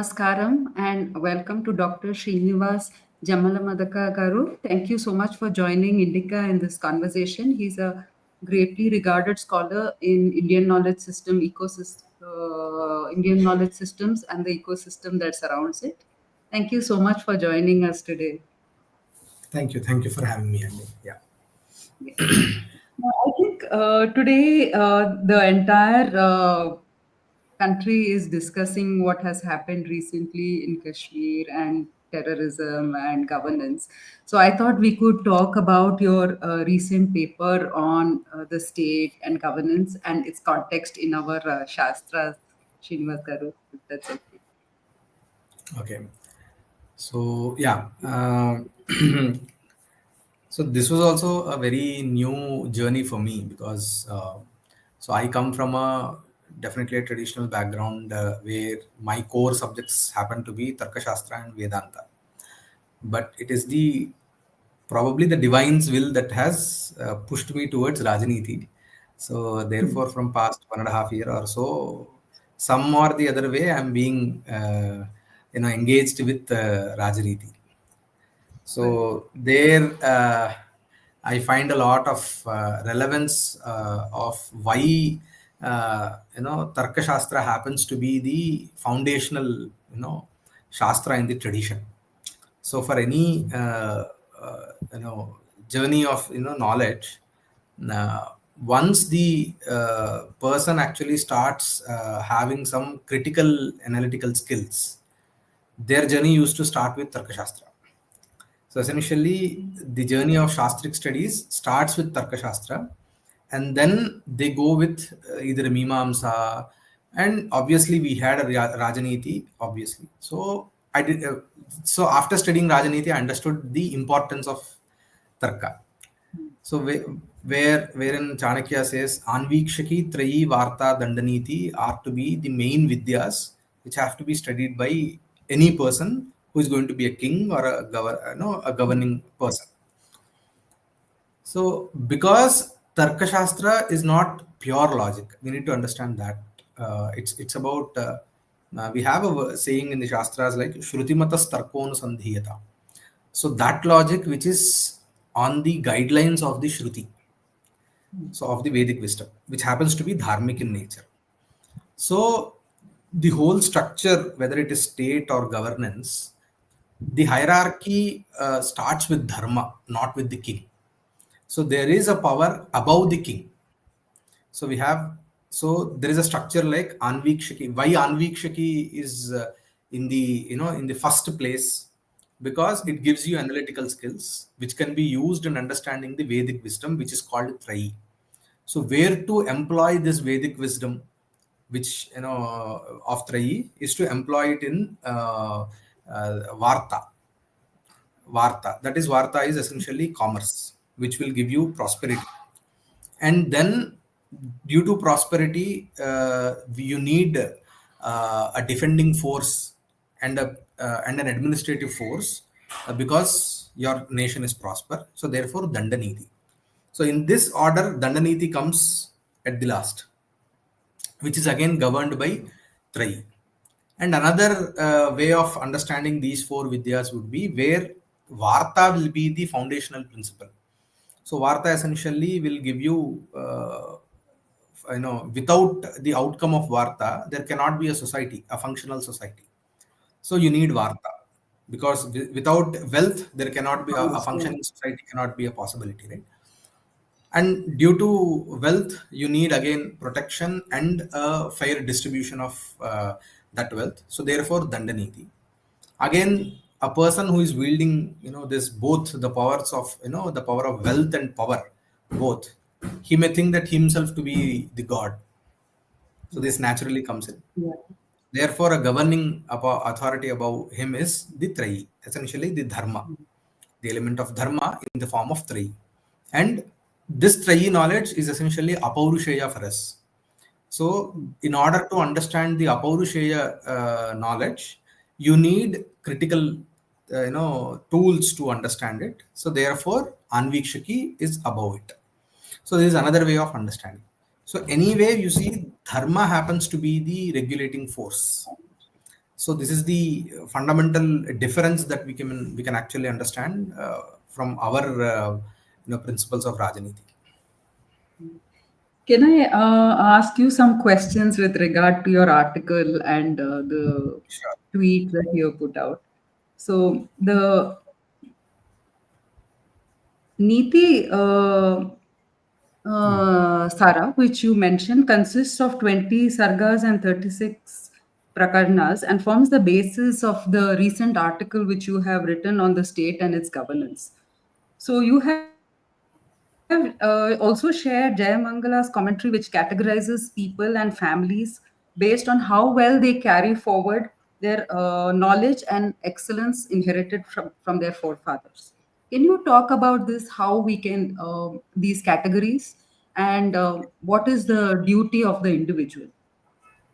Namaskaram and welcome to Dr. Srinivas Jammalamadaka Garu. Thank you so much for joining Indica in this conversation. He's a greatly regarded scholar in Indian knowledge system ecosystem, Indian knowledge systems and the ecosystem that surrounds it. Thank you so much for joining us today. Thank you. Thank you for having me, Andy. Yeah. I think today the entire country is discussing what has happened recently in Kashmir and terrorism and governance. So I thought we could talk about your recent paper on the state and governance and its context in our Shastras, Srinivas Garu, if that's okay. Okay. So yeah. So this was also a very new journey for me because so I come from a definitely a traditional background where my core subjects happen to be Tarka Shastra and Vedanta, but it is the probably the divine's will that has pushed me towards Rajnithi. So therefore, from past 1.5 years or so, some or the other way, I'm being engaged with Rajnithi. So there, I find a lot of relevance of why Tarka Shastra happens to be the foundational Shastra in the tradition. So for any journey of knowledge, once the person actually starts having some critical analytical skills, their journey used to start with Tarka Shastra. So essentially, the journey of Shastric studies starts with Tarka Shastra, and then they go with either Mimamsa, and obviously we had a Rajnithi, obviously. So I did. So after studying Rajnithi, I understood the importance of Tarka. So wherein Chanakya says Anvikshaki, Trayi, Varta, Dandaniti are to be the main vidyas which have to be studied by any person who is going to be a king or a governing person. So because Tarka Shastra is not pure logic, we need to understand that it's about we have a saying in the Shastras like Shrutimatas Tarkonu Sandhiyata. So that logic which is on the guidelines of the Shruti, so of the Vedic wisdom, which happens to be dharmic in nature. So the whole structure, whether it is state or governance, the hierarchy starts with dharma, not with the king. So there is a power above the king. So there is a structure like Anvikshaki. Why Anvikshaki is in the first place? Because it gives you analytical skills which can be used in understanding the Vedic wisdom, which is called Trayi. So where to employ this Vedic wisdom, which of Trayi, is to employ it in Varta. That is, Varta is essentially commerce, which will give you prosperity. And then due to prosperity, you need a defending force and an administrative force because your nation is prosper. So therefore, Dandaniti. So in this order, Dandaniti comes at the last, which is again governed by Trayi. And another way of understanding these four vidyas would be where Varta will be the foundational principle. So Varta essentially will give you, without the outcome of Varta, there cannot be a society, a functional society. So you need Varta because without wealth, there cannot be a functioning society, cannot be a possibility, right? And due to wealth, you need again protection and a fair distribution of that wealth. So therefore, Dandaniti. Again, a person who is wielding, this both the powers of, the power of wealth and power, both, he may think that himself to be the god. So this naturally comes in. Yeah. Therefore, a governing authority above him is the Trayi, essentially the Dharma, the element of Dharma in the form of Trayi. And this Trayi knowledge is essentially Apaurusheya for us. So in order to understand the Apaurusheya knowledge, you need critical tools to understand it. So therefore, Anvikshaki is above it. So this is another way of understanding. So anywhere you see, Dharma happens to be the regulating force. So this is the fundamental difference that we can actually understand from our principles of Rajniti. Can I ask you some questions with regard to your article and the Sure. tweet that you put out? So the Niti Hmm. Sara, which you mentioned, consists of 20 sargas and 36 prakarnas and forms the basis of the recent article which you have written on the state and its governance. So you have also shared Jayamangala's commentary, which categorizes people and families based on how well they carry forward their knowledge and excellence inherited from their forefathers. Can you talk about this? How we can these categories and what is the duty of the individual?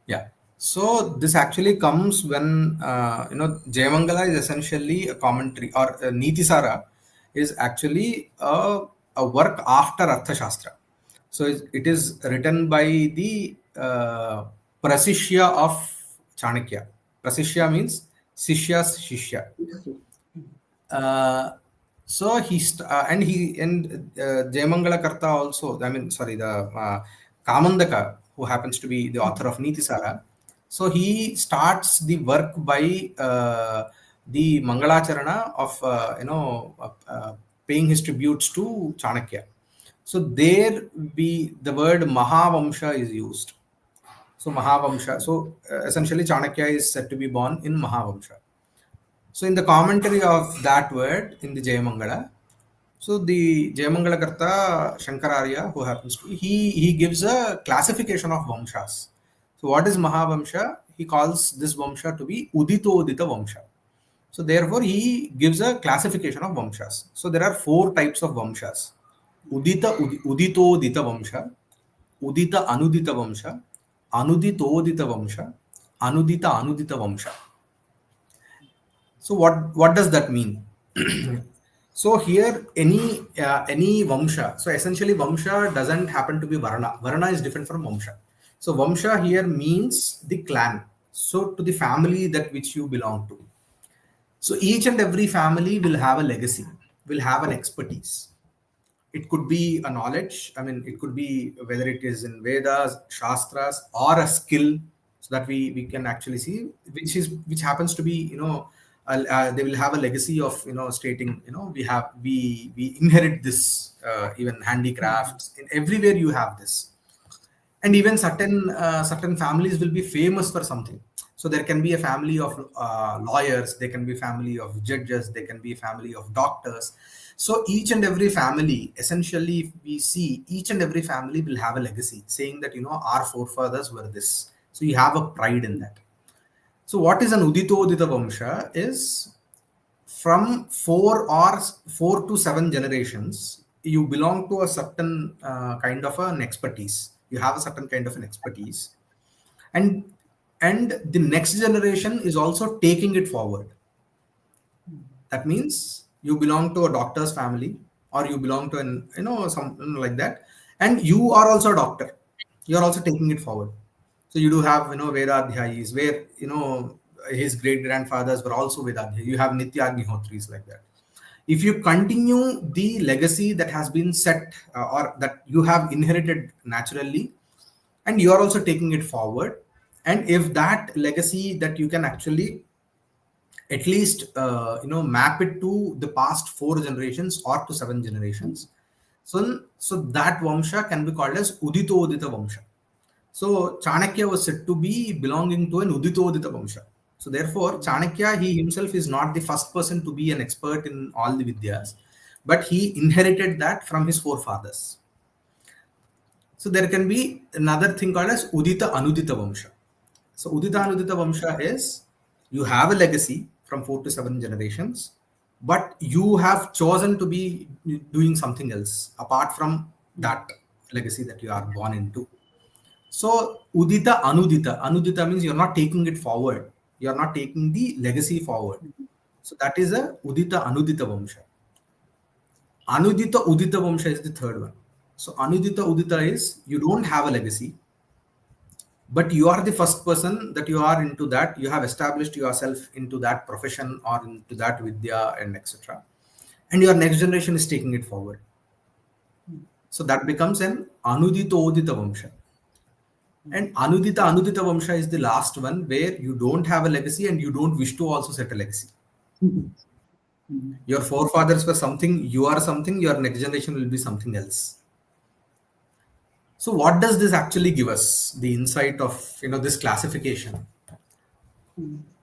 Yeah. So this actually comes when Jayamangala is essentially a commentary, or Nitisara is actually a work after Arthashastra. So it is written by the Prasishya of Chanakya. Prasishya means Sishya's Shishya. Uh, so Jayamangala Karta also, I mean, sorry, the Kamandaka, who happens to be the author of Nitisara. So he starts the work by the Mangalacharana of paying his tributes to Chanakya. So there the word Mahavamsha is used. So Mahavamsha. So essentially Chanakya is said to be born in Mahavamsha. So in the commentary of that word in the Jayamangala, so the Jayamangala Karta Shankaracharya, who happens to be, he gives a classification of Vamshas. So what is Mahavamsha? He calls this Vamsha to be Udito Udita Vamsha. So therefore he gives a classification of Vamshas. So there are four types of Vamshas. Udito Udita Vamsha, Udita Anudita Vamsha, Anuditodita Vamsha, Anudita Anudita Vamsha. So what does that mean? So here any Vamsha. So essentially Vamsha doesn't happen to be Varna. Varna is different from Vamsha. So Vamsha here means the clan. So to the family that which you belong to. So each and every family will have a legacy, will have an expertise. It could be a knowledge. I mean, it could be whether it is in Vedas, Shastras, or a skill, so that we can actually see which happens to be they will have a legacy of stating we inherit this, even handicrafts in everywhere you have this. And even certain families will be famous for something. So there can be a family of lawyers, there can be family of judges, there can be a family of doctors. So each and every family, essentially, if we see, each and every family will have a legacy saying that our forefathers were this. So you have a pride in that. So what is an Udito Udita Vamsha is from 4 to 7 generations, you belong to a certain kind of an expertise. You have a certain kind of an expertise, and the next generation is also taking it forward. That means you belong to a doctor's family, or you belong to an something like that, and you are also a doctor. You are also taking it forward. So you do have Vedadhyayis, where his great grandfathers were also Vedadhyayis. You have Nityagnihotris like that. If you continue the legacy that has been set, or that you have inherited naturally, and you are also taking it forward, and if that legacy that you can actually at least map it to the past 4 generations or to 7 generations, so that Vamsha can be called as Udito Udita Vamsha. So Chanakya was said to be belonging to an Udito Udita Vamsha. So therefore, Chanakya, he himself is not the first person to be an expert in all the Vidyas, but he inherited that from his forefathers. So there can be another thing called as Udita Anudita Vamsha. So Udita Anudita Vamsha is you have a legacy from 4 to 7 generations, but you have chosen to be doing something else apart from that legacy that you are born into. So Udita Anudita. Anudita means you're not taking it forward. You're not taking the legacy forward. So that is a Udita Anudita Vamsha. Anudita Udita Vamsha is the third one. So Anudita Udita is you don't have a legacy. but you are the first person that you are into that, you have established yourself into that profession or into that vidya and etc., and your next generation is taking it forward. So that becomes an anudita odita vamsha. And anudita vamsha is the last one where you don't have a legacy and you don't wish to also set a legacy. Your forefathers were something, you are something, your next generation will be something else. So what does this actually give us? The insight of this classification.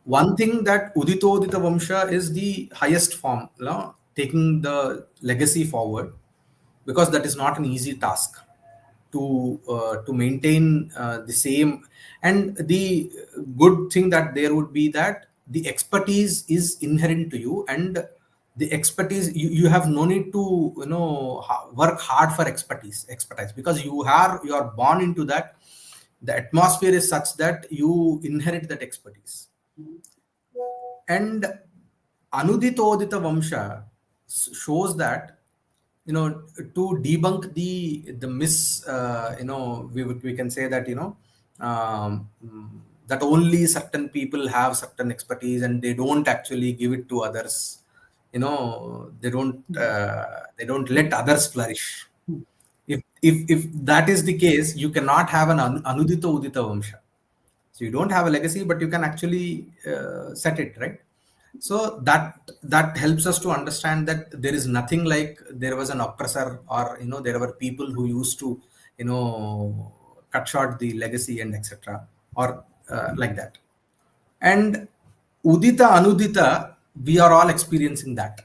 One thing that Uditodita Vamsha is the highest form, taking the legacy forward, because that is not an easy task to maintain the same. And the good thing that there would be that the expertise is inherent to you, and the expertise you have no need to work hard for expertise, because you are born into that. The atmosphere is such that you inherit that expertise. And Anuditodita Vamsha shows that, to debunk the mis, we can say that, that only certain people have certain expertise and they don't actually give it to others. They don't let others flourish. If that is the case, you cannot have an Anudita Udita Vamsha. So you don't have a legacy, but you can actually set it right. So that helps us to understand that there is nothing like there was an oppressor, or there were people who used to cut short the legacy and etc., or like that. And Udita Anudita, we are all experiencing that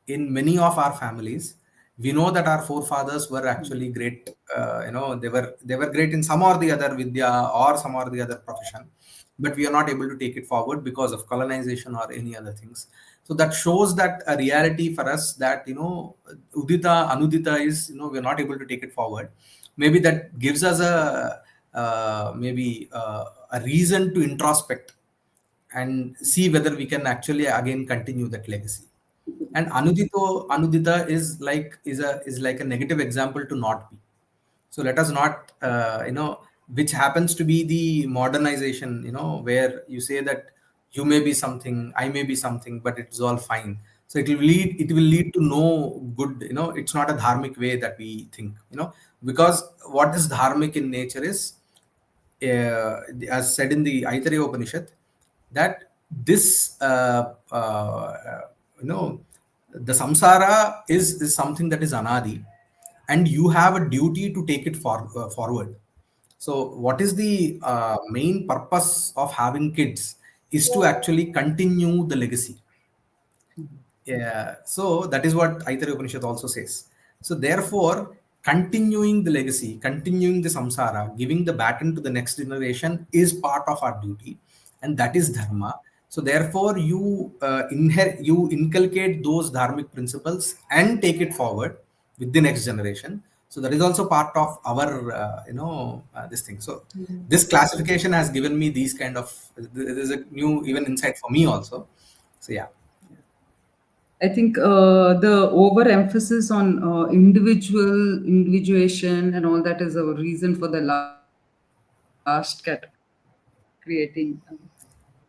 in many of our families. We know that our forefathers were actually great. They were great in some or the other vidya or some or the other profession, but we are not able to take it forward because of colonization or any other things. So that shows that a reality for us, that Udita Anudita is, we are not able to take it forward. Maybe that gives us a reason to introspect and see whether we can actually again continue that legacy. And Anudita is like a negative example to not be. So let us not, which happens to be the modernization, where you say that you may be something, I may be something, but it's all fine. So it will lead to no good, it's not a dharmic way that we think, because what is dharmic in nature is, as said in the Aitareya Upanishad, that this, the samsara is something that is anadi, and you have a duty to take it forward. So what is the main purpose of having kids is to actually continue the legacy. Yeah, so that is what Aitareya Upanishad also says. So therefore, continuing the legacy, continuing the samsara, giving the baton to the next generation is part of our duty, and that is dharma. So therefore, you inculcate those dharmic principles and take it forward with the next generation. So that is also part of our, this thing. So this classification has given me these kind of. There's a new even insight for me also. So yeah. I think the overemphasis on individuation and all that is a reason for the last creating.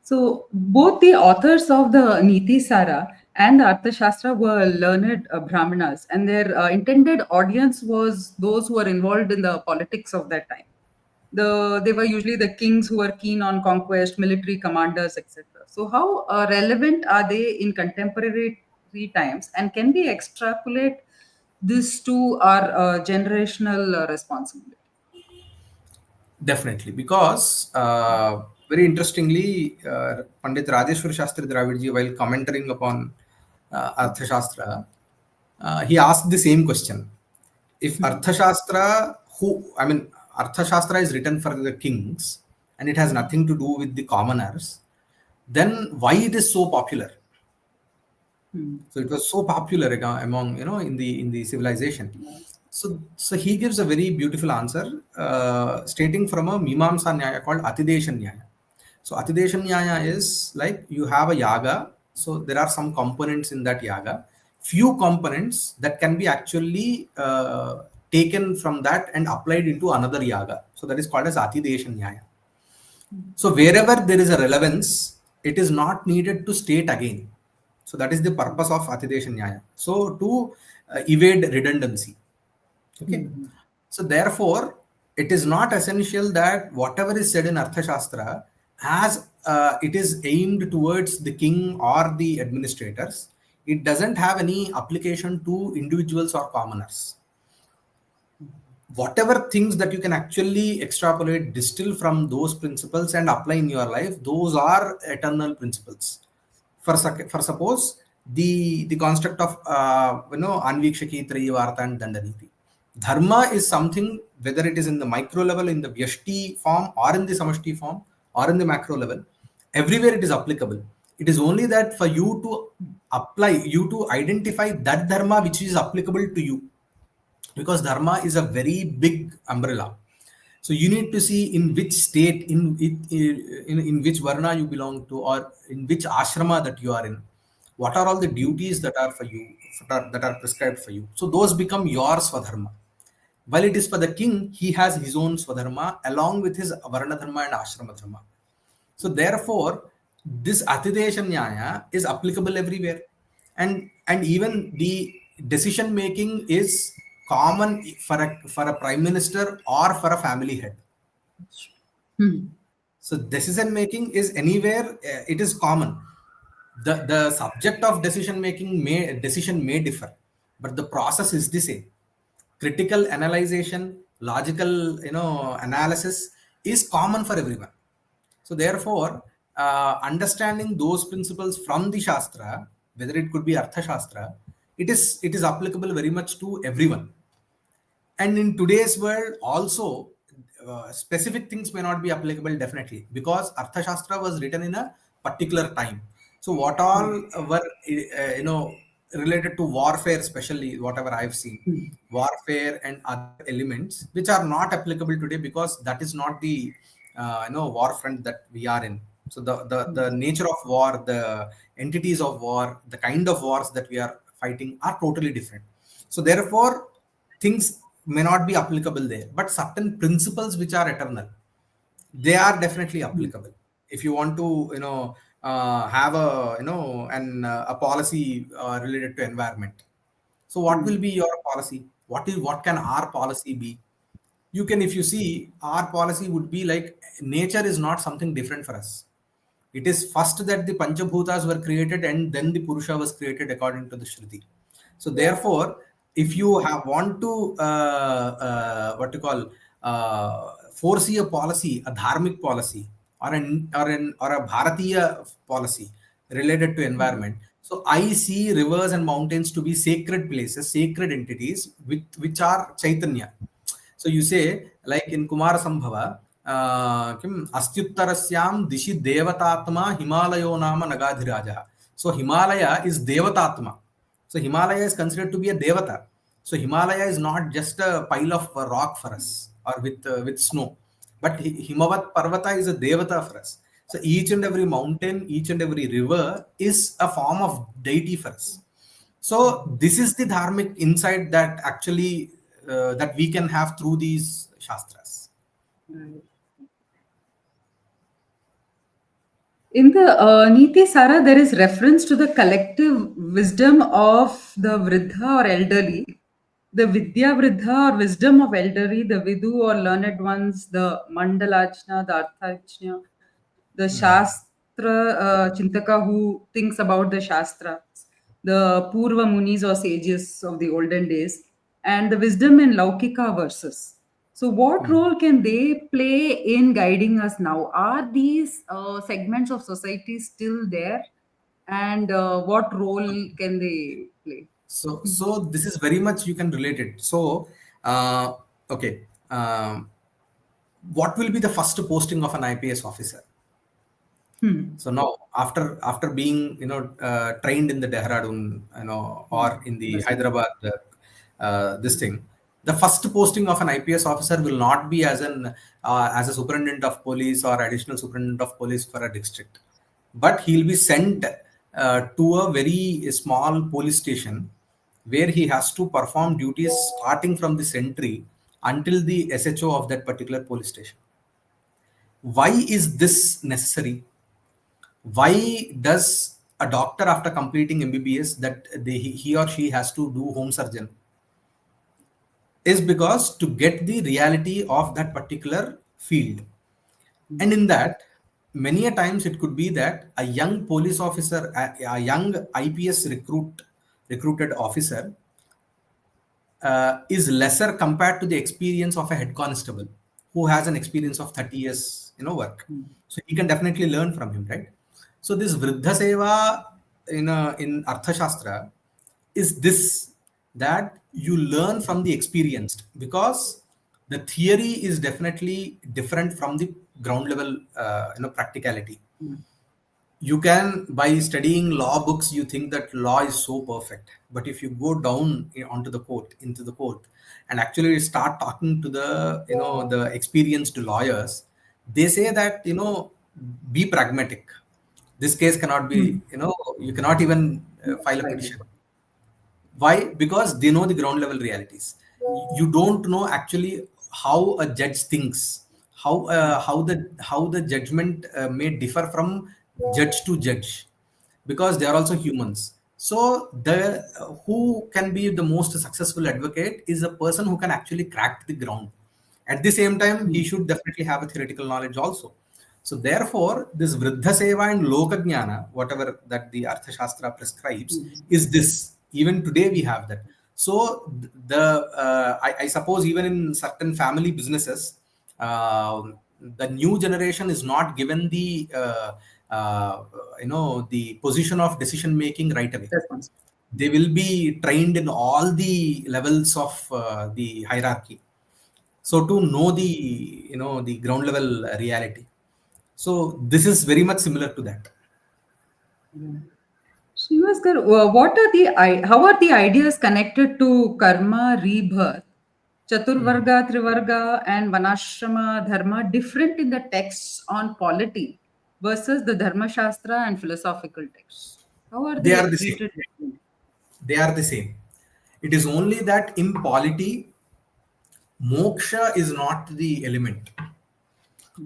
So both the authors of the Niti Sara and the Arthashastra were learned Brahmanas, and their intended audience was those who were involved in the politics of that time. They were usually the kings who were keen on conquest, military commanders, etc. So how relevant are they in contemporary times, and can we extrapolate this to our generational responsibility? Definitely, because very interestingly, Pandit Rajeshwar Shastri Dravidji, while commenting upon Arthashastra, he asked the same question. If Arthashastra, Arthashastra is written for the kings and it has nothing to do with the commoners, then why it is so popular? So it was so popular among, in the civilization. So he gives a very beautiful answer, stating from a Mimamsa Nyaya called Atidesha Nyaya. So Atidesha Nyaya is like you have a yaga. So there are some components in that yaga, few components that can be actually taken from that and applied into another yaga. So that is called as Atidesha Nyaya. So wherever there is a relevance, it is not needed to state again. So that is the purpose of Atidesha Nyaya. So to evade redundancy. Okay. Hmm. So therefore, it is not essential that whatever is said in Arthashastra, as it is aimed towards the king or the administrators, it doesn't have any application to individuals or commoners. Whatever things that you can actually extrapolate, distill from those principles and apply in your life, those are eternal principles. For suppose the construct of anvikshaki, trivarta and dandaniti. Dharma is something, whether it is in the micro level, in the vyashti form, or in the samashti form, or in the macro level, everywhere it is applicable. It is only that for you to apply, you to identify that dharma which is applicable to you, because dharma is a very big umbrella. So you need to see in which state, in which varna you belong to, or in which ashrama that you are in, what are all the duties that are for you, that are prescribed for you. So those become your swadharma. While it is for the king, he has his own swadharma along with his varna dharma and ashrama dharma. So therefore, this Atidesha Nyaya is applicable everywhere. And even the decision making is common for a prime minister or for a family head. Hmm. So decision making is anywhere, it is common. The subject of decision may differ, but the process is the same. Critical analyzation, logical analysis is common for everyone. So therefore, understanding those principles from the Shastra, whether it could be Arthashastra, it is applicable very much to everyone. And in today's world, also, specific things may not be applicable definitely, because Arthashastra was written in a particular time. So what all were related to warfare, especially whatever I've seen, Hmm. warfare and other elements which are not applicable today, because that is not the war front that we are in. So the nature of war, the entities of war, the kind of wars that we are fighting are totally different. So therefore, things may not be applicable there, but certain principles which are eternal, they are definitely applicable. If you want to have a policy related to environment, so what will be your policy? What can our policy be? You can, if you see, our policy would be like, nature is not something different for us. It is first that the Panchabhutas were created and then the Purusha was created according to the Shruti. So therefore, if you want to what to call foresee a policy, a dharmic policy, or a Bharatiya policy related to environment, so I see rivers and mountains to be sacred places, sacred entities which are Chaitanya. So you say, like in Kumara Sambhava, Kim Astyuttarasyaam Dishi Devatatma Himalayo Nama Nagadhiraja. So Himalaya is Devatatma. So Himalaya is considered to be a Devata. So Himalaya is not just a pile of rock for us, or with snow, but Himavat Parvata is a Devata for us. So each and every mountain, each and every river is a form of deity for us. So this is the dharmic insight that actually that we can have through these shastras. Right. In the Niti Sara, there is reference to the collective wisdom of the Vridha or elderly, the Vidya Vridha or wisdom of elderly, the Vidu or learned ones, the Mandalachna, the Arthachna, the Shastra Chintaka who thinks about the Shastras, the Purva Munis or sages of the olden days, and the wisdom in Laukika verses. So, what role can they play in guiding us now? Are these segments of society still there? And what role can they play? So this is very much you can relate it. So okay, what will be the first posting of an IPS officer? Hmm. So now, after being trained in the Dehradun, or in the Understood. Hyderabad, this thing, the first posting of an IPS officer will not be as a superintendent of police or additional superintendent of police for a district, but he'll be sent to a very small police station where he has to perform duties starting from the sentry until the SHO of that particular police station. Why is this necessary? Why does a doctor after completing MBBS that he or she has to do home surgeon? Is because to get the reality of that particular field. And in that, many a times it could be that a young police officer, a young IPS recruited officer is lesser compared to the experience of a head constable who has an experience of 30 years, work. So he can definitely learn from him, right? So this Vriddha Seva in Arthashastra is this, that you learn from the experienced, because the theory is definitely different from the ground level practicality. You can, by studying law books, you think that law is so perfect, but if you go down onto the court, into the court, and actually start talking to the experienced lawyers, they say that be pragmatic. This case cannot be, you cannot even file a petition. Why? Because they know the ground level realities. You don't know actually how a judge thinks, how the judgment may differ from judge to judge, because they are also humans. So the who can be the most successful advocate is a person who can actually crack the ground. At the same time, he should definitely have a theoretical knowledge also. So therefore, this Vriddha Seva and Lokajnana, whatever that the Arthashastra prescribes, is this. Even today we have that. So I suppose even in certain family businesses, the new generation is not given the position of decision making right away. They will be trained in all the levels of the hierarchy, so to know the ground level reality. So this is very much similar to that. Srinivas, how are the ideas connected to karma, rebirth, Chaturvarga, Trivarga, and Vanashrama Dharma different in the texts on polity versus the Dharma Shastra and philosophical texts? How are They are they the same. treated differently? They are the same. It is only that in polity, moksha is not the element.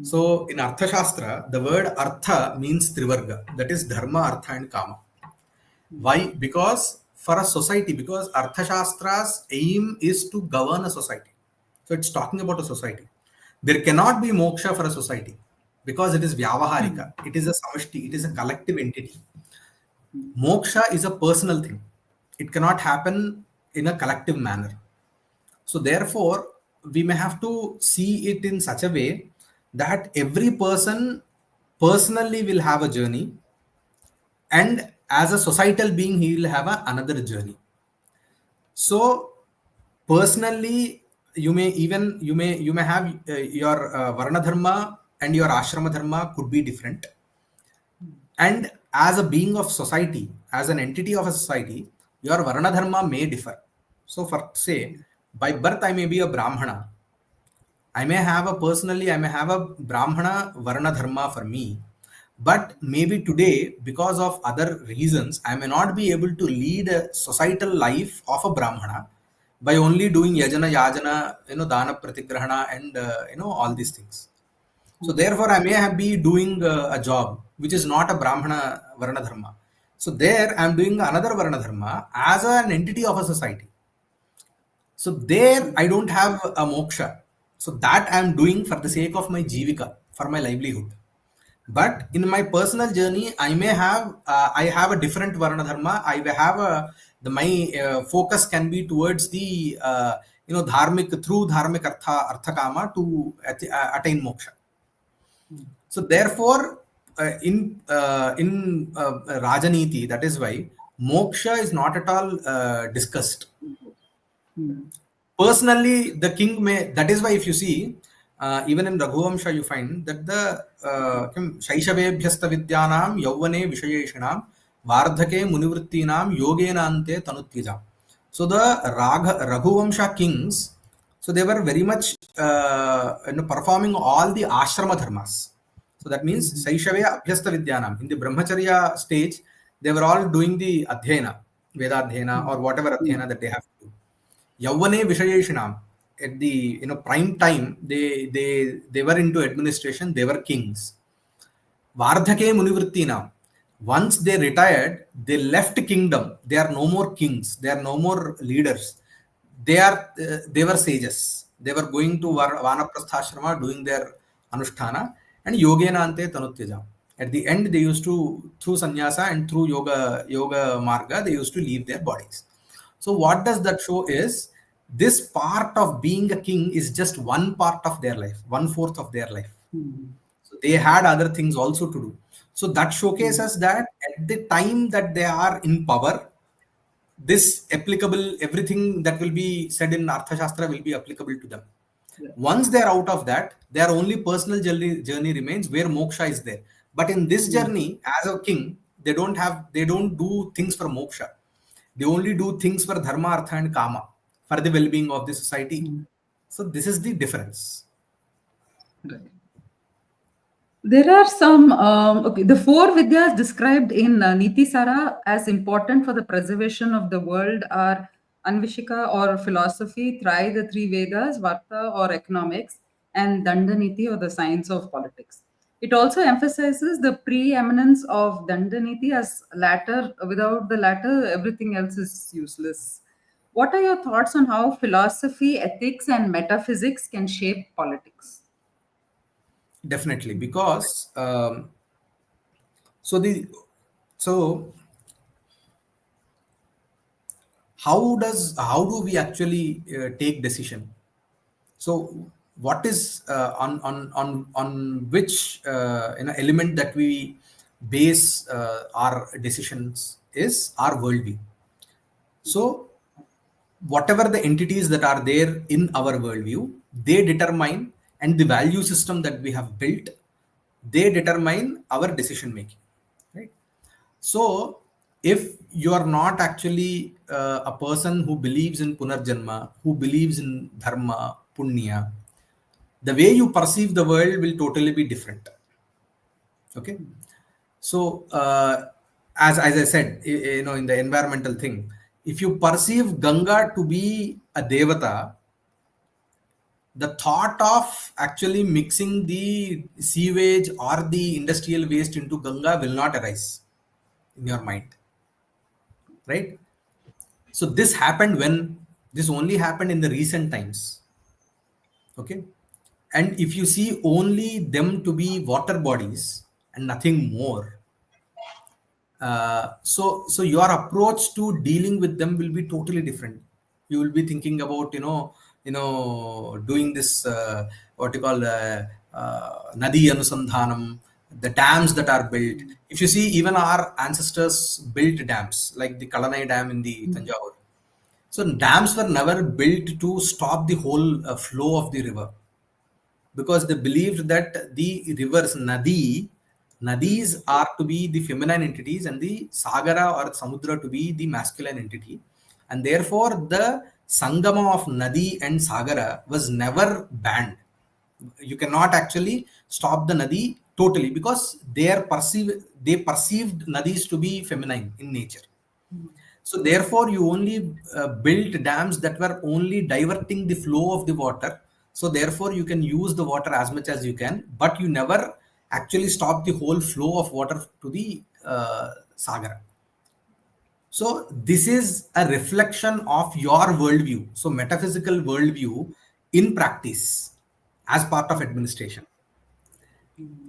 So in Arthashastra, the word artha means trivarga, that is dharma, artha, and kama. Why? Because for a society, because Arthashastra's aim is to govern a society. So it's talking about a society. There cannot be moksha for a society because it is vyavaharika. It is a samashti. It is a collective entity. Moksha is a personal thing. It cannot happen in a collective manner. So therefore, we may have to see it in such a way that every person personally will have a journey, and as a societal being he will have another journey. So personally, you may have your varna dharma and your ashrama dharma could be different, and as a being of society, as an entity of a society, your varna dharma may differ. So for say, by birth I may be a brahmana. I may have a Brahmana Varna Dharma for me, but maybe today, because of other reasons, I may not be able to lead a societal life of a Brahmana by only doing Yajana, Yajana, Dana Pratigrahana, and all these things. So therefore, I may have be doing a job which is not a Brahmana Varna Dharma. So there, I am doing another Varna Dharma as an entity of a society. So there I don't have a moksha. So that I am doing for the sake of my jivika, for my livelihood. But in my personal journey, I have a different varna dharma. I will have my focus can be towards the dharmic artha kama to attain moksha. So therefore, in Rajnithi, that is why moksha is not at all discussed. Personally, the king may, that is why if you see, even in Raghuvamsha, you find that the Shaishavebhyasta Vidyanam Yauvane Vishayeshanam Vardhake Munivrittinam Yogenante Tanutyajam. So the Raghuvamsha kings, so they were very much performing all the ashrama dharmas. So that means Saishave Abhyasta Vidyanam. In the Brahmacharya stage, they were all doing the Adhyayana, Vedadhyayana, or whatever Adhyayana that they have to do. Yauvane Vishayeshanam. at the prime time, they were into administration. They were kings. Vardhake Munivrittina. Once they retired, they left kingdom. They are no more kings. They are no more leaders. They were sages. They were going to Vanaprastha doing their anusthana and yogena ante tanutyaja. At the end, they used to, through sannyasa and through yoga marga, they used to leave their bodies. So what does that show is this part of being a king is just one part of their life, 1/4 of their life. Mm. So they had other things also to do. So that Mm. showcases that at the time that they are in power, this applicable, everything that will be said in Arthashastra will be applicable to them. Yeah. Once they are out of that, their only personal journey remains where moksha is there. But in this Mm. journey, as a king, they don't do things for moksha. They only do things for dharma, artha, and kama, for the well-being of the society. Mm. So this is the difference. Right. There are some, okay, the four Vidyas described in Nitisara as important for the preservation of the world are Anvishika or philosophy, Trai, the three Vedas, Varta or economics, and Dandaniti or the science of politics. It also emphasizes the preeminence of Dandaniti as latter, without the latter, everything else is useless. What are your thoughts on how philosophy, ethics, and metaphysics can shape politics? Definitely, because so the so how do we actually take decision? So what is on which element that we base our decisions is our worldview. So whatever the entities that are there in our worldview, they determine, and the value system that we have built, they determine our decision making, right? So if you are not actually a person who believes in punarjanma, who believes in dharma, punya, the way you perceive the world will totally be different. Okay. So as I said, in the environmental thing, if you perceive Ganga to be a devata, the thought of actually mixing the sewage or the industrial waste into Ganga will not arise in your mind, right? So this only happened in the recent times. Okay. And if you see only them to be water bodies and nothing more, so your approach to dealing with them will be totally different. You will be thinking about doing this what you call nadi anusandhanam, the dams that are built. If you see, even our ancestors built dams like the Kalanai Dam in the Tanjavur. So dams were never built to stop the whole flow of the river, because they believed that the rivers, nadis are to be the feminine entities and the sagara or samudra to be the masculine entity, and therefore the sangama of nadi and sagara was never banned. You cannot actually stop the nadi totally, because they perceived nadis to be feminine in nature. So therefore, you only built dams that were only diverting the flow of the water. So therefore, you can use the water as much as you can, but you never actually stop the whole flow of water to the Sagara. So this is a reflection of your worldview. So metaphysical worldview in practice as part of administration,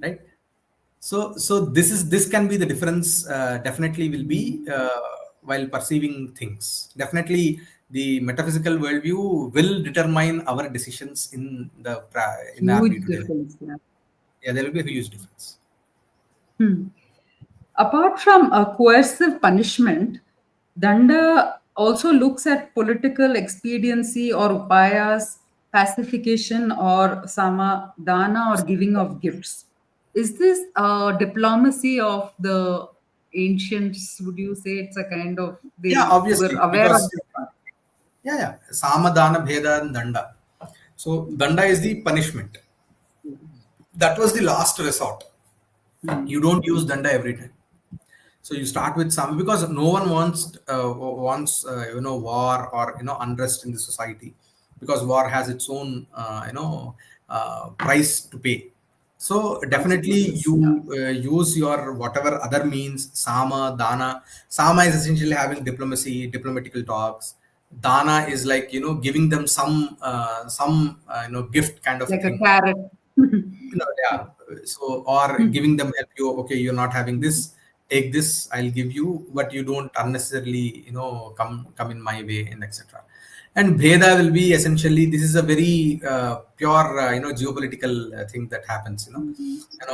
right? So this can be the difference. Definitely will be while perceiving things. Definitely, the metaphysical worldview will determine our decisions in our Huge day-to-day life. difference. Yeah. Yeah, there will be a huge difference. Hmm. Apart from coercive punishment, Danda also looks at political expediency or upayas, pacification or samadhana or giving of gifts. Is this diplomacy of the ancients? Would you say it's a kind of, Yeah, they were obviously, aware of because this part? yeah, samadhana, bheda, and danda. So danda is the punishment. That was the last resort. Hmm. You don't use danda every time. So you start with some, because no one wants war or unrest in the society. because war has its own price to pay. So definitely Consequences. Yeah. you use your whatever other means, sama, dana. Sama is essentially having diplomacy, diplomatical talks. Dana is like giving them some gift kind of a Like a thing. carrot. Yeah. So, or giving them help you, okay, you're not having this, take this, I'll give you, but you don't unnecessarily, come in my way, and etc. And Bheda will be essentially, this is a very pure, geopolitical thing that happens,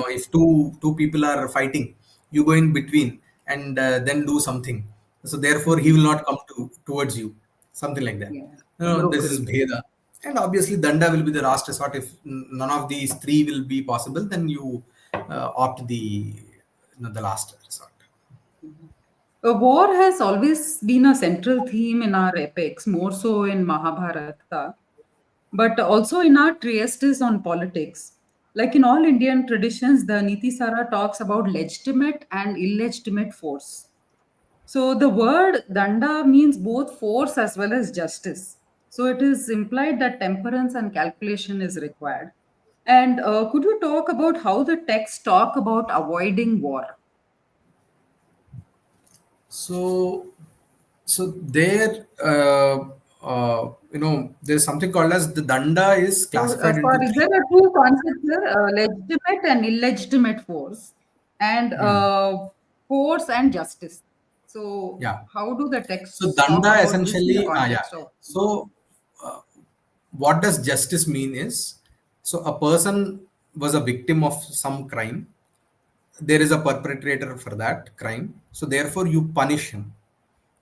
if two people are fighting, you go in between and then do something. So therefore, he will not come towards you, something like that. Yeah. This is Brokerage. Bheda. And obviously, Danda will be the last resort. If none of these three will be possible, then you opt the last resort. A war has always been a central theme in our epics, more so in Mahabharata, but also in our treatises on politics. Like in all Indian traditions, the Nitisara talks about legitimate and illegitimate force. So the word danda means both force as well as justice. So it is implied that temperance and calculation is required. And could you talk about how the texts talk about avoiding war? So, so there, there's something called as the Danda is So, classified into sorry, there three. are two concepts here: legitimate and illegitimate force, and Hmm. force and justice. So, Yeah. how do the So texts talk Danda about this in the essentially, yeah. context of? So what does justice mean is, so a person was a victim of some crime, there is a perpetrator for that crime, so therefore you punish him.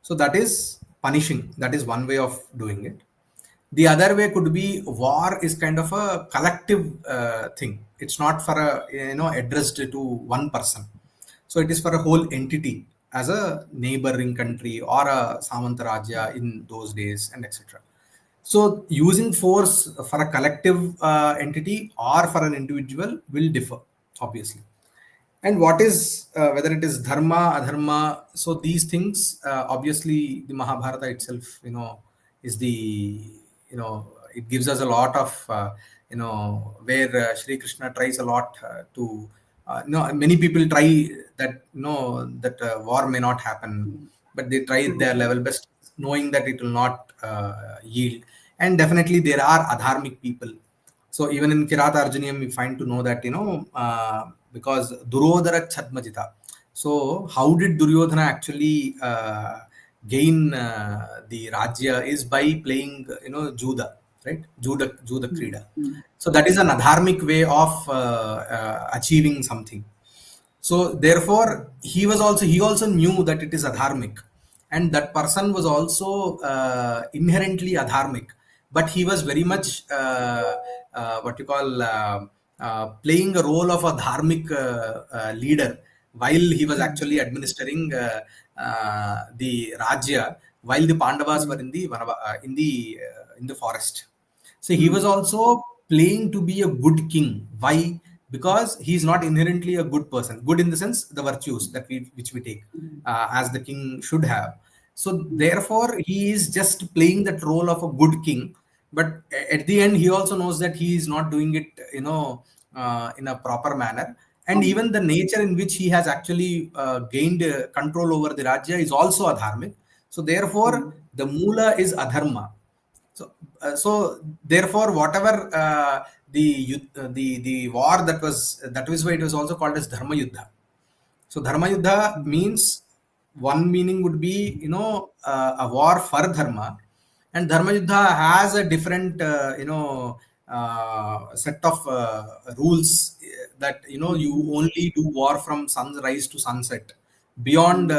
So that is punishing, that is one way of doing it. The other way could be, war is kind of a collective thing, it's not for a addressed to one person. So it is for a whole entity, as a neighboring country or a samantarajya in those days, and etc. So using force for a collective entity or for an individual will differ, obviously. And what is whether it is dharma, adharma, so these things, obviously the Mahabharata itself, is the, it gives us a lot of, where Shri Krishna tries a lot many people try that, that war may not happen, but they try their level best, knowing that it will not yield. And definitely there are adharmic people. So even in Kirata Arjuniyam, we find to know that, because Duryodhana Chadmajita. So how did Duryodhana actually gain the Rajya is by playing, Juda, right? Juda Krida. So that is an adharmic way of achieving something. So therefore, he also knew that it is adharmic, and that person was also inherently adharmic, but he was very much what you call playing a role of a dharmic leader while he was actually administering the Rajya, while the Pandavas were in the in the forest. So he was also playing to be a good king. Why? Because he is not inherently a good person. Good in the sense the virtues that which we take as the king should have. So therefore, he is just playing that role of a good king. But at the end, he also knows that he is not doing it, in a proper manner. And even the nature in which he has actually gained control over the Rajya is also adharmic. So therefore, the mula is adharma. So therefore, whatever the war that was why it was also called as Dharma Yuddha. So Dharma Yuddha means, one meaning would be, a war for Dharma, and Dharma Yuddha has a different set of rules, that you only do war from sunrise to sunset. Beyond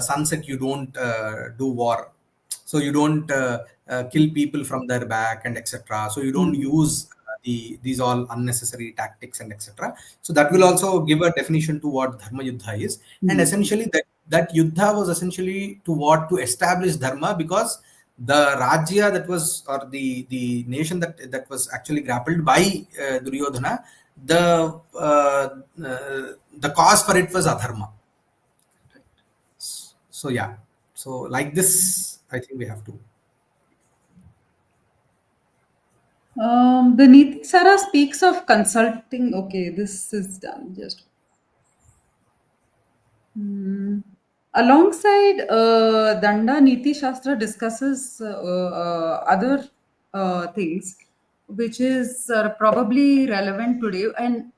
sunset, you don't do war. So you don't kill people from their back and etc. So you don't use these all unnecessary tactics and etc. So that will also give a definition to what dharma yuddha is. And essentially that yuddha was essentially to establish dharma, because the rajya that was, or the nation that was actually grappled by Duryodhana, the uh, the cause for it was adharma. So yeah, so like this, I think we have to. The Nitisara speaks of consulting. Okay, this is done. Just alongside Danda, Niti Shastra discusses other things which is probably relevant today. And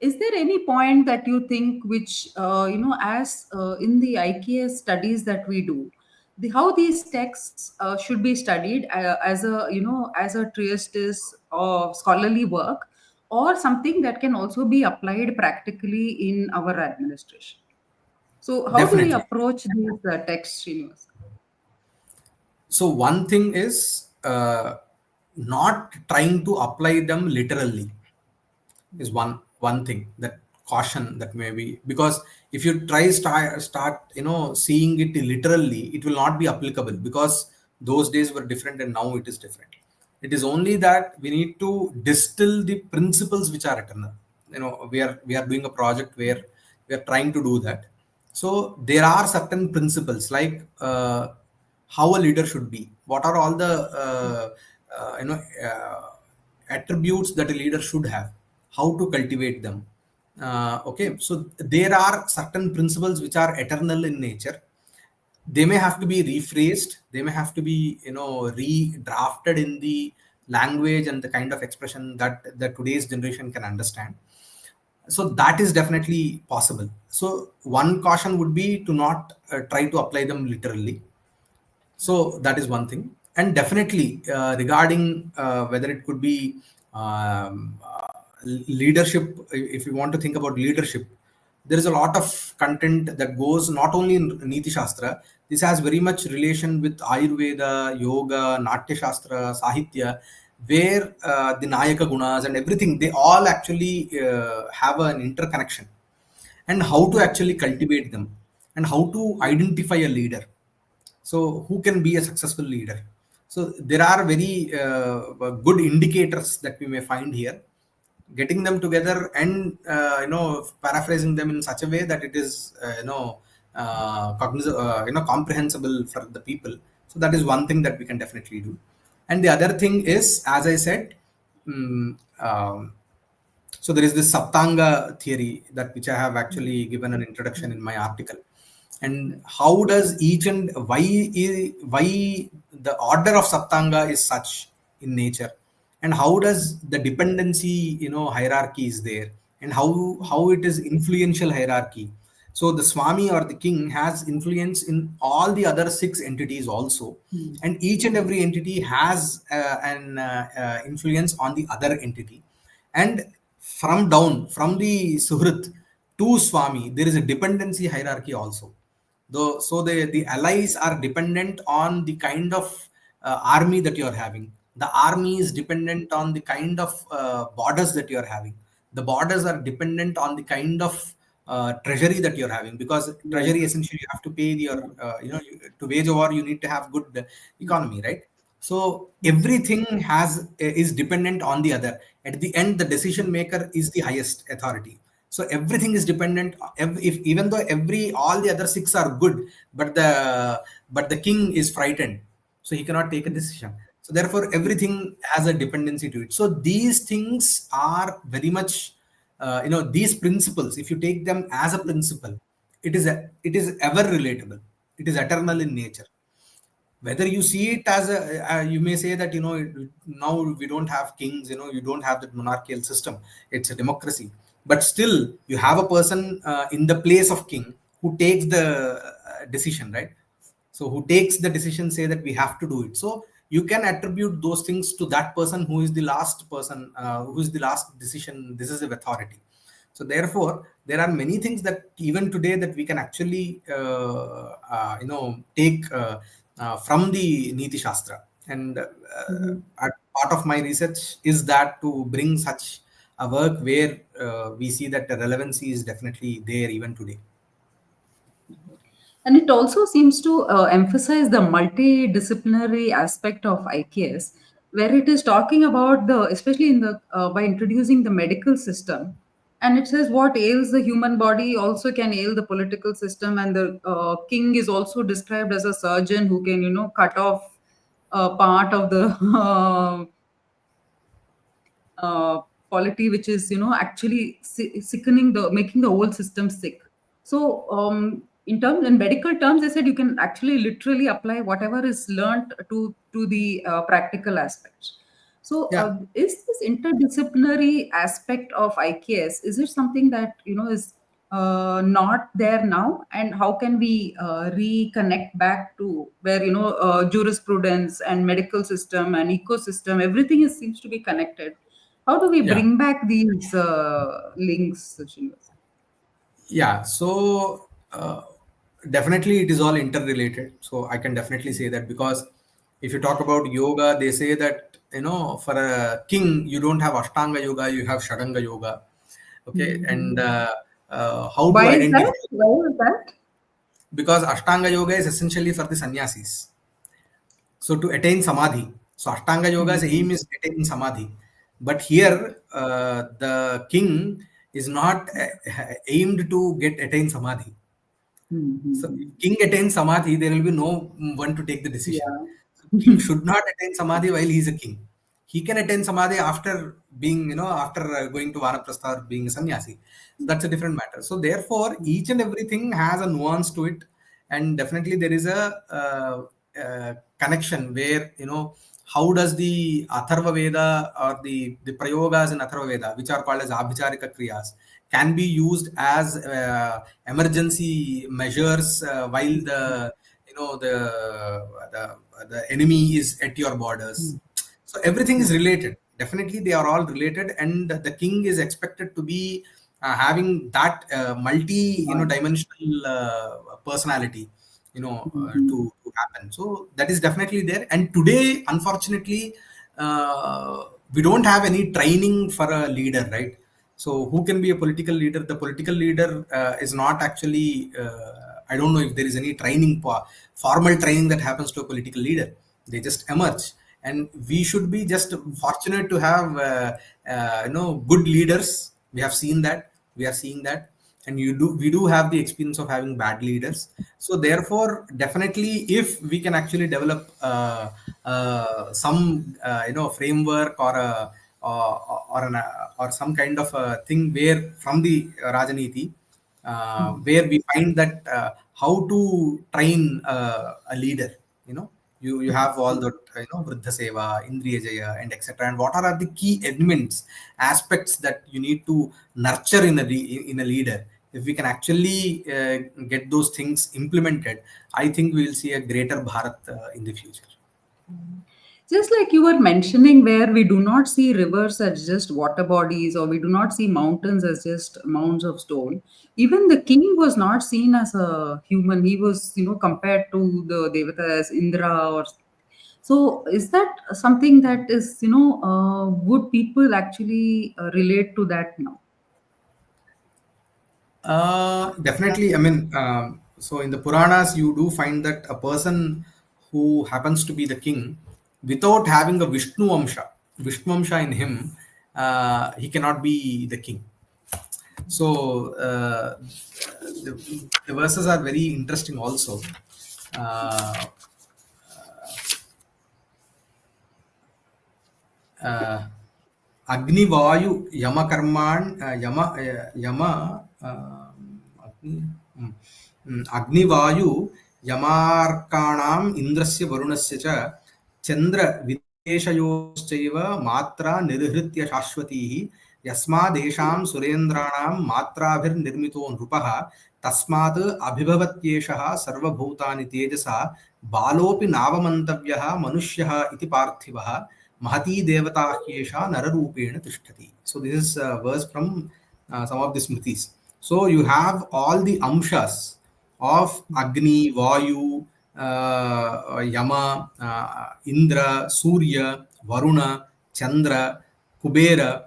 is there any point that you think which, as in the IKS studies that we do, how these texts should be studied as a, as a treatise or scholarly work, or something that can also be applied practically in our administration? So, how do we Definitely. approach these texts, Srinivas? So one thing is not trying to apply them literally is one thing, that caution that maybe, because if you try start seeing it literally, it will not be applicable, because those days were different and now it is different. It is only that we need to distill the principles which are eternal. We are doing a project where we are trying to do that. So there are certain principles like how a leader should be, what are all the attributes that a leader should have, how to cultivate them. Okay, so there are certain principles which are eternal in nature. They may have to be rephrased, they may have to be redrafted in the language and the kind of expression that the today's generation can understand. So that is definitely possible. So one caution would be to not try to apply them literally. So that is one thing. And definitely regarding whether it could be leadership, if you want to think about leadership, there is a lot of content that goes not only in Niti Shastra. This has very much relation with Ayurveda, Yoga, Natya Shastra, Sahitya, where the Nayaka Gunas and everything, they all actually have an interconnection, and how to actually cultivate them, and how to identify a leader. So who can be a successful leader? So there are very good indicators that we may find here. Getting them together and paraphrasing them in such a way that it is comprehensible for the people. So that is one thing that we can definitely do. And the other thing is, as I said, mm, um, so there is this Saptanga theory that which I have actually given an introduction in my article. And how does each and why the order of Saptanga is such in nature, and how does the dependency hierarchy is there, and how it is influential hierarchy. So the Swami or the king has influence in all the other six entities also, and each and every entity has an influence on the other entity. And from down, from the Suhrit to Swami, there is a dependency hierarchy also. Though, so the allies are dependent on the kind of army that you are having. The army is dependent on the kind of borders that you are having. The borders are dependent on the kind of treasury that you're having, because Yes. treasury essentially you have to pay your to wage a war, you need to have good economy, right? So everything is dependent on the other. At the end, the decision maker is the highest authority. So everything is dependent. If even though every all the other six are good, but the king is frightened, so he cannot take a decision. So therefore, everything has a dependency to it. So these things are very much, these principles. If you take them as a principle, it is ever relatable. It is eternal in nature. Whether you see it as a you may say that now we don't have kings, you don't have that monarchical system, it's a democracy. But still you have a person in the place of king who takes the decision, right? So who takes the decision, say that we have to do it. So you can attribute those things to that person who is the last person, who is the last decision, this is of authority. So therefore there are many things that even today that we can actually take from the Niti Shastra. And part of my research is that to bring such a work where we see that the relevancy is definitely there even today. And it also seems to emphasize the multidisciplinary aspect of IKS, where it is talking about the, especially in the by introducing the medical system, and it says what ails the human body also can ail the political system, and the king is also described as a surgeon who can, cut off part of the polity which is actually sickening the making the whole system sick. So in medical terms, they said you can actually literally apply whatever is learned to the practical aspects. So Yeah. is this interdisciplinary aspect of IKS, is it something that is not there now, and how can we reconnect back to where jurisprudence and medical system and ecosystem, everything seems to be connected? How do we Yeah. bring back these links, Srinivas? Yeah. So definitely it is all interrelated. So I can definitely say that, because if you talk about yoga, they say that, for a king, you don't have Ashtanga yoga, you have Shadanga yoga. Okay. And Mhm. how to Why is identify, that? Why is that? because Ashtanga yoga is essentially for the sannyasis. So to attain samadhi. So Ashtanga yoga's Mhm. aim is attaining samadhi. But here, the king is not aimed to get attain samadhi. So if Mhm. king attains samadhi, there will be no one to take the decision. Yeah. So king should not attain samadhi while he is a king. He can attain samadhi after being, after going to vanaprastha or being a sannyasi. So that's a different matter. So therefore, each and everything has a nuance to it, and definitely there is a connection where, how does the Atharva Veda or the prayogas in Atharva Veda, which are called as abhicharika kriyas, can be used as emergency measures while the enemy is at your borders. So everything is related. Definitely, they are all related, and the king is expected to be having that multi, dimensional personality, Mhm. to happen. So that is definitely there. And today, unfortunately, we don't have any training for a leader, right? So who can be a political leader? The political leader is not actually. I don't know if there is any training, formal training that happens to a political leader. They just emerge, and we should be just fortunate to have good leaders. We have seen that. We are seeing that, and we do have the experience of having bad leaders. So therefore, definitely, if we can actually develop some framework or a or some kind of a thing where from the Rajnithi, where we find that how to train a leader. You have all the Vriddha Seva, Indriya Jaya, and etc. And what are the key elements, aspects that you need to nurture in a leader? If we can actually get those things implemented, I think we will see a greater Bharat in the future. Just like you were mentioning, where we do not see rivers as just water bodies, or we do not see mountains as just mounds of stone. Even the king was not seen as a human. He was, compared to the Devata as Indra or. So, is that something that is, would people actually relate to that now? Definitely. I mean, so in the Puranas, you do find that a person who happens to be the king, without having a Vishnu Amsha in him, he cannot be the king. So the verses are very interesting also. Uh, uh, अग्निवायु यम कर्माण यम यम अग्नि अग्निवायु यमार्काणाम् इन्द्रस्य वरुणस्य च चन्द्र विदेशयोश्चैव मात्रा निर्हृत्य शाश्वतीः यस्मादेषां सुरेन्द्राणां मात्राभिर्निर्मितो नृपः तस्मात् अभिभवत्येषः सर्वभूतानि तेजसा बालोऽपि नावमन्तव्यः मनुष्यः इति पार्थिवः महती देवता ह्येषा नररूपेण तिष्ठति. So this is a verse from some of the Smritis. So you have all the amshas of Agni, Vayu, Yama, Indra, Surya, Varuna, Chandra, Kubera,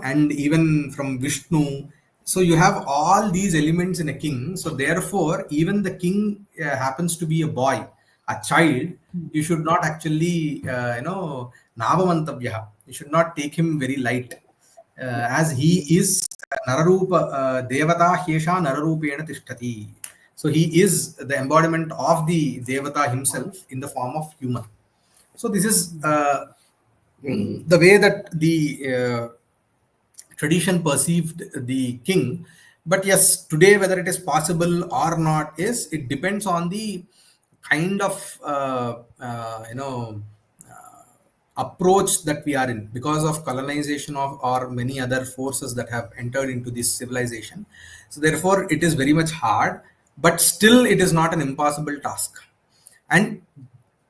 and even from Vishnu. So you have all these elements in a king. So therefore, even the king happens to be a boy, a child. You should not actually, Navamantavyaha. You should not take him very light. As he is Nararupa, Devata Hyesha Nararupena Tishtati. So he is the embodiment of the Devata himself in the form of human. So this is the way that the tradition perceived the king. But yes, today whether it is possible or not is, it depends on the kind of approach that we are in, because of colonization of or many other forces that have entered into this civilization. So therefore it is very much hard, but still it is not an impossible task. And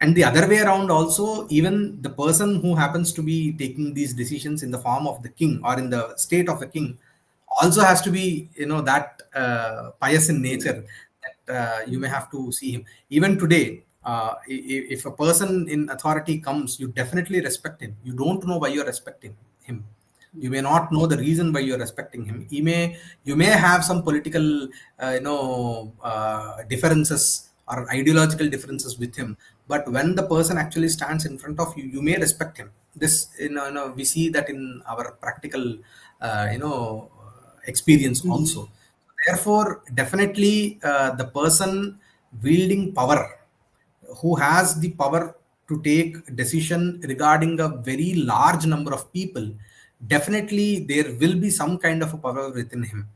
and the other way around also, even the person who happens to be taking these decisions in the form of the king or in the state of a king also has to be, that pious in nature, that you may have to see him. Even today, if a person in authority comes, you definitely respect him. You don't know why you're respecting him. You may not know the reason why you're respecting him. You may have some political differences or ideological differences with him, but when the person actually stands in front of you, you may respect him. This, we see that in our practical experience Mhm. also. Therefore definitely the person wielding power, who has the power to take decision regarding a very large number of people, definitely there will be some kind of a power within him,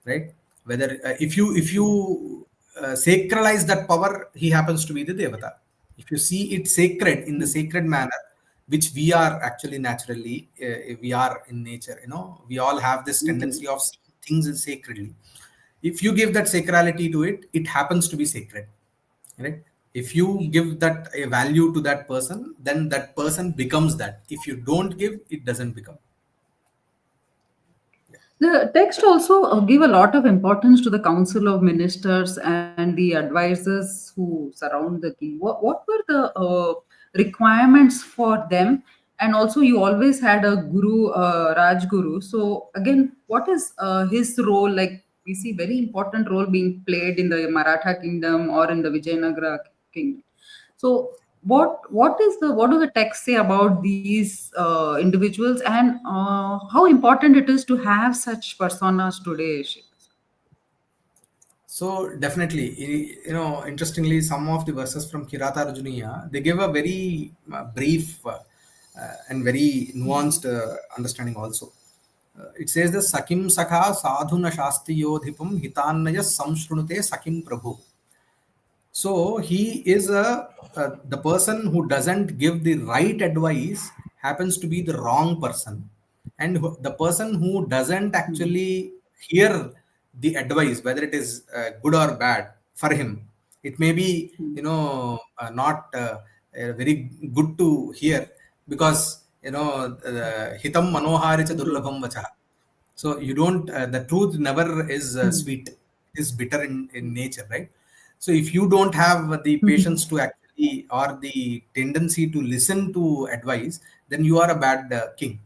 right? Whether if you sacralize that power, he happens to be the devata. If you see it sacred, in the sacred manner, which we are actually naturally, we are in nature, we all have this Okay. tendency of seeing things sacredly. If you give that sacrality to it, it happens to be sacred, right? If you give that a value to that person, then that person becomes that. If you don't give, it doesn't become. The text also give a lot of importance to the Council of Ministers and the advisors who surround the king. What were the requirements for them? And also, you always had a guru, Rajguru. So again, what is his role? Like we see very important role being played in the Maratha kingdom or in the Vijayanagara kingdom. So what do the texts say about these individuals, and how important it is to have such personas today, Shiv? So definitely, interestingly, some of the verses from Kirata Arjuniya, they give a very brief and very nuanced understanding also. It says the Sakim Sakha Sadhuna Shastiyodhipam Hitannaya Samshrunute Sakim Prabhu. So he is the person who doesn't give the right advice happens to be the wrong person, and the person who doesn't Hmm. actually hear the advice, whether it is good or bad for him, it may be Hmm. not very good to hear, because hitam manoharicha Okay. durlabham vacha. So you don't, the truth never is Hmm. sweet. It is bitter in nature, right? So if you don't have the patience to actually, or the tendency to listen to advice, then you are a bad king.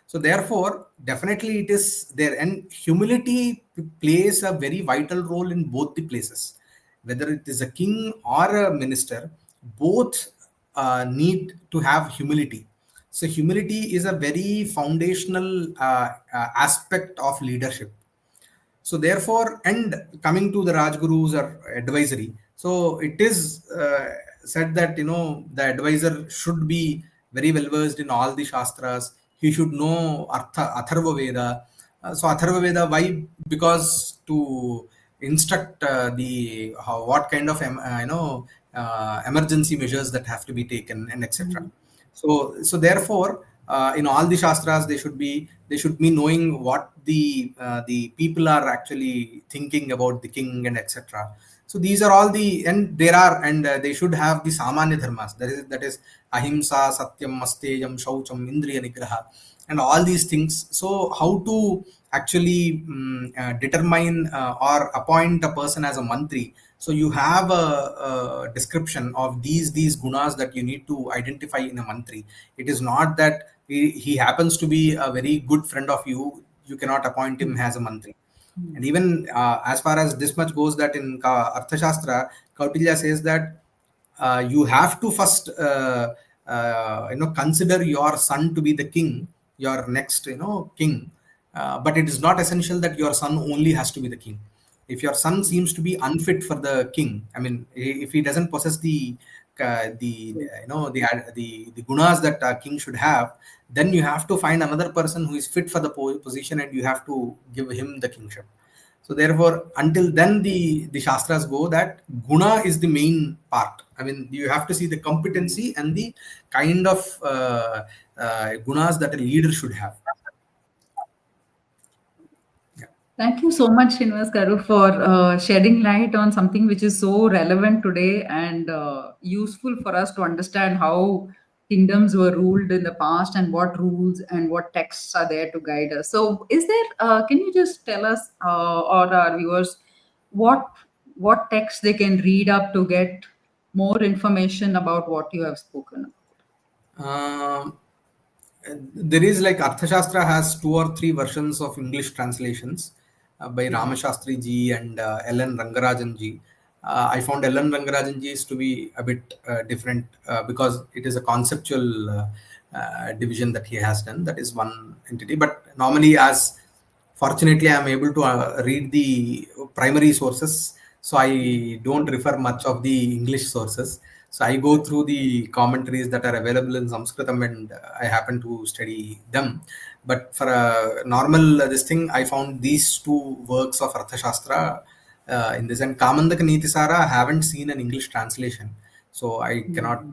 So therefore, definitely it is there. And humility plays a very vital role in both the places. Whether it is a king or a minister, both need to have humility. So humility is a very foundational aspect of leadership. So therefore, and coming to the Rajgurus or advisory, so it is said that the advisor should be very well versed in all the shastras. He should know Atharva Veda. So Atharva Veda, why? Because to instruct the what kind of emergency measures that have to be taken, and etc. So therefore, in all the shastras, they should be knowing what the people are actually thinking about the king and etc. So these are all the, and there are, and they should have the samanya dharmas, that is ahimsa, satyam, asteyam, shaucham, indriya nigraha, and all these things. So how to actually determine or appoint a person as a mantri? So you have a description of these gunas that you need to identify in a mantri. It is not that he happens to be a very good friend of you, you cannot appoint him as a mantri. And even as far as this much goes, that in Arthashastra, Kautilya says that you have to first consider your son to be the king, your next king. But it is not essential that your son only has to be the king. If your son seems to be unfit for the king, I mean, if he doesn't possess the the the gunas that a king should have, then you have to find another person who is fit for the position, and you have to give him the kingship. So therefore, until then, the Shastras go that guna is the main part. I mean, you have to see the competency and the kind of gunas that a leader should have. Yeah. Thank you so much, Srinivas Garu, for shedding light on something which is so relevant today and useful for us to understand how kingdoms were ruled in the past and what rules and what texts are there to guide us. So, can you just tell us or our viewers what what text they can read up to get more information about what you have spoken? Um, there is like Arthashastra has 2 or 3 versions of English translations by Ramashastri ji and Ellen Rangarajan ji. I found Ellen Rangarajan ji is to be a bit different because it is a conceptual division that he has done. That is one entity. But normally, as fortunately, I am able to read the primary sources, so I don't refer much of the English sources. So I go through the commentaries that are available in Sanskritam, and I happen to study them. But for a normal this thing, I found these two works of Arthashastra in this. And Kamandaka Nitisara, I haven't seen an English translation, so I cannot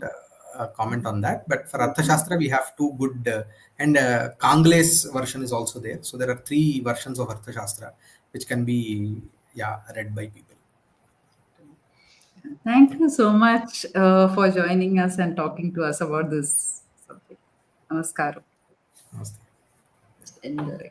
comment on that. But for Arthashastra, we have two good, and Kangle's version is also there. So there are 3 versions of Arthashastra which can be read by people. Thank you so much for joining us and talking to us about this subject. Namaskaram. Namaste. Just end the recording.